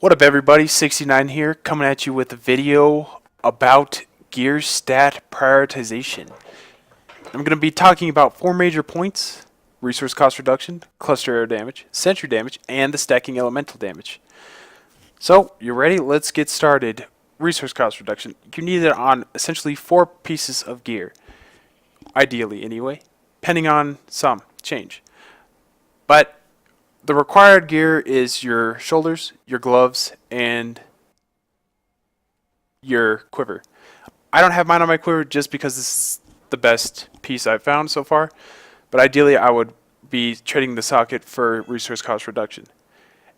What up everybody, 69 here, coming at you with a video about gear stat prioritization. I'm going to be talking about four major points: resource cost reduction, cluster arrow damage, sentry damage, and the stacking elemental damage. So, you ready? Let's get started. Resource cost reduction. You need it on essentially four pieces of gear. Ideally anyway, depending on some change. But the required gear is your shoulders, your gloves, and your quiver. I don't have mine on my quiver just because this is the best piece I've found so far, but ideally I would be trading the socket for resource cost reduction.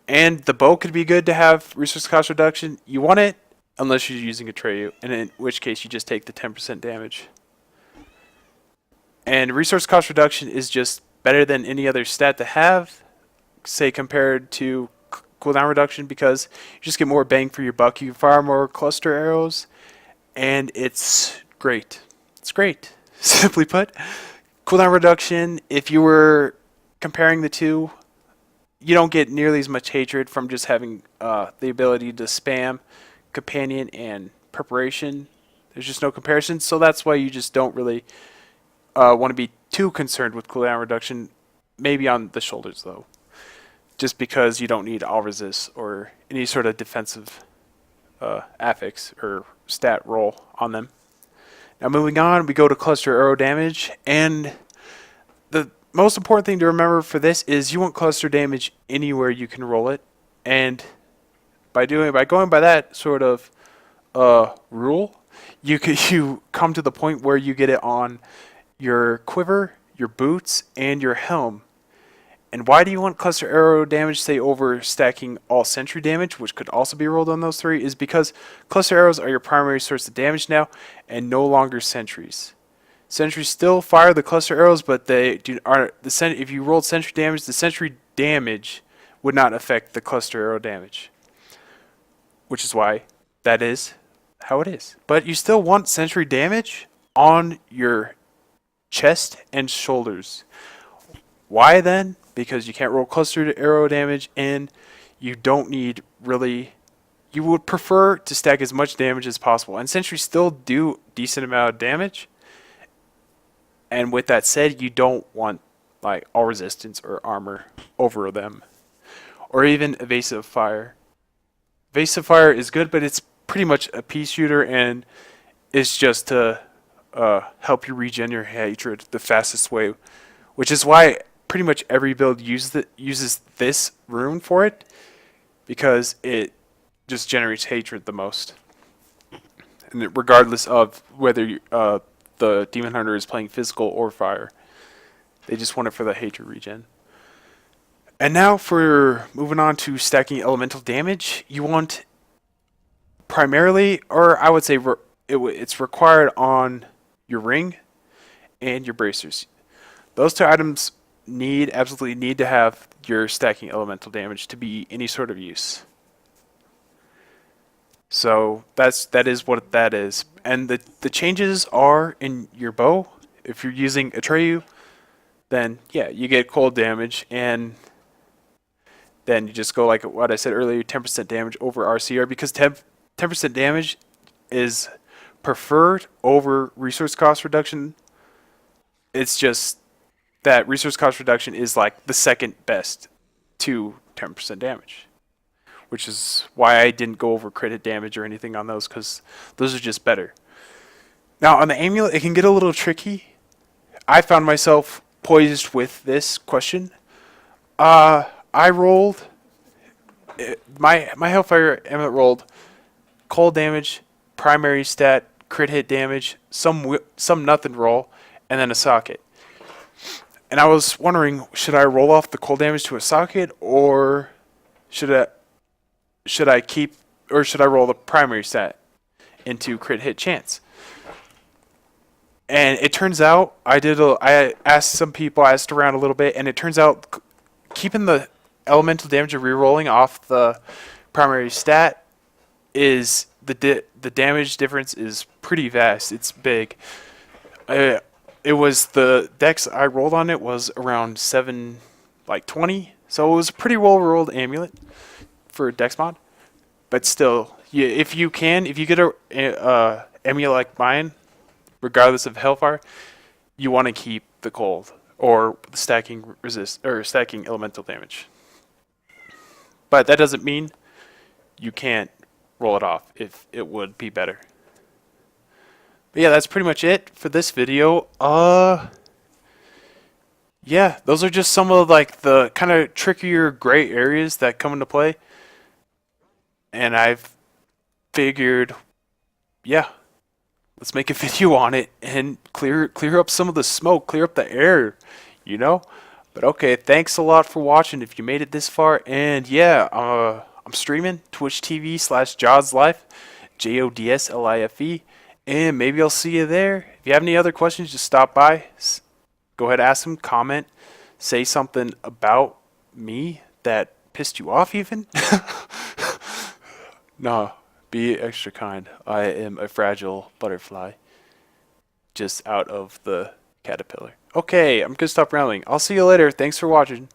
And the bow could be good to have resource cost reduction. You want it unless you're using a Atreyu, and in which case you just take the 10% damage. And resource cost reduction is just better than any other stat to have, say compared to cooldown reduction, because you just get more bang for your buck. You can fire more cluster arrows, and it's great. It's great. Simply put, cooldown reduction, if you were comparing the two, you don't get nearly as much hatred from just having the ability to spam companion and preparation. There's just no comparison, so that's why you just don't really want to be too concerned with cooldown reduction. Maybe on the shoulders though, just because you don't need all resist or any sort of defensive affix or stat roll on them. Now moving on, we go to cluster arrow damage, and the most important thing to remember for this is you want cluster damage anywhere you can roll it, and by going by that sort of rule, you come to the point where you get it on your quiver, your boots, and your helm. And why do you want cluster arrow damage, say, over stacking all sentry damage, which could also be rolled on those three? Is because cluster arrows are your primary source of damage now, and no longer sentries. Sentries still fire the cluster arrows, but if you rolled sentry damage, the sentry damage would not affect the cluster arrow damage, which is why that is how it is. But you still want sentry damage on your chest and shoulders. Why then? Because you can't roll cluster arrow damage, and you don't need really. You would prefer to stack as much damage as possible, and sentries still do decent amount of damage. And with that said, you don't want like all resistance or armor over them, or even evasive fire. Evasive fire is good, but it's pretty much a pea shooter, and it's just to help you regen your hatred the fastest way, which is why pretty much every build uses this rune for it, because it just generates hatred the most, and regardless of whether the demon hunter is playing physical or fire, they just want it for the hatred regen. And now for moving on to stacking elemental damage, you want primarily, or I would say it's required on your ring and your bracers. Those two items absolutely need to have your stacking elemental damage to be any sort of use. So that is what that is. And the changes are in your bow. If you're using Atreyu, then yeah, you get cold damage, and then you just go like what I said earlier, 10% damage over RCR, because 10% damage is preferred over resource cost reduction. It's just that resource cost reduction is like the second best to 10% damage, which is why I didn't go over crit hit damage or anything on those, because those are just better. Now on the amulet, it can get a little tricky. I found myself poised with this question. I rolled my Hellfire amulet rolled cold damage, primary stat, crit hit damage, some nothing roll, and then a socket. And I was wondering, should I roll off the cold damage to a socket, or should I roll the primary stat into crit hit chance? And it turns out I asked some people, I asked around a little bit, and it turns out keeping the elemental damage of rerolling off the primary stat is the damage difference is pretty vast. It's big. It was the dex I rolled on it was around 7, like 20. So it was a pretty well rolled amulet for dex mod. But still, if you can, if you get a emula like mine, regardless of hellfire, you want to keep the cold or stacking resist or stacking elemental damage. But that doesn't mean you can't roll it off if it would be better. But yeah, that's pretty much it for this video. Yeah, those are just some of like the kind of trickier gray areas that come into play. And I've figured, yeah, let's make a video on it and clear up some of the smoke, clear up the air, you know? But okay, thanks a lot for watching if you made it this far. And yeah, I'm streaming Twitch TV/JodsLife, JodsLife, and maybe I'll see you there. If you have any other questions, just stop by. Go ahead, ask them, comment, say something about me that pissed you off even. No, be extra kind. I am a fragile butterfly just out of the caterpillar. Okay, I'm gonna stop rambling. I'll see you later. Thanks for watching.